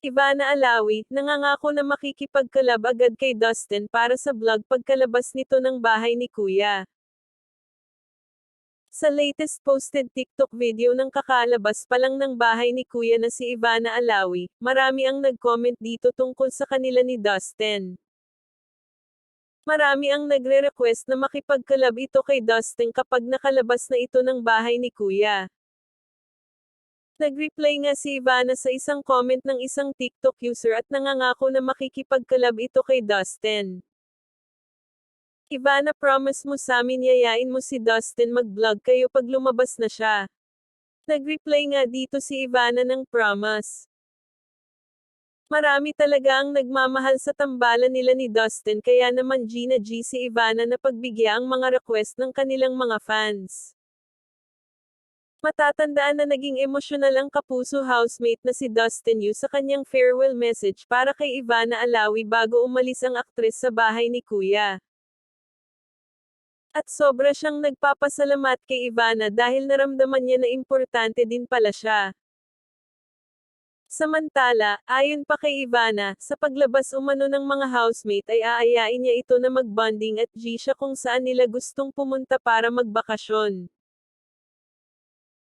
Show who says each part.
Speaker 1: Ivana Alawi, nangangako na makikipag-collab agad kay Dustin para sa vlog pagkalabas nito ng bahay ni Kuya. Sa latest posted TikTok video ng kakalabas pa lang ng bahay ni Kuya na si Ivana Alawi, marami ang nag-comment dito tungkol sa kanila ni Dustin. Marami ang nagre-request na makipag-collab ito kay Dustin kapag nakalabas na ito ng bahay ni Kuya. Nag-reply nga si Ivana sa isang comment ng isang TikTok user at nangangako na makikipag-collab ito kay Dustin. Ivana, promise mo samin yayain mo si Dustin mag-vlog kayo pag lumabas na siya. Nag-reply nga dito si Ivana ng promise. Marami talaga ang nagmamahal sa tambalan nila ni Dustin kaya naman G na G si Ivana na pagbigya ang mga request ng kanilang mga fans. Matatandaan na naging emosyonal ang kapuso housemate na si Dustin Yu sa kanyang farewell message para kay Ivana Alawi bago umalis ang aktres sa bahay ni Kuya. At sobra siyang nagpapasalamat kay Ivana dahil naramdaman niya na importante din pala siya. Samantala, ayon pa kay Ivana, sa paglabas umano ng mga housemate ay aayain niya ito na mag-bonding at G siya kung saan nila gustong pumunta para magbakasyon.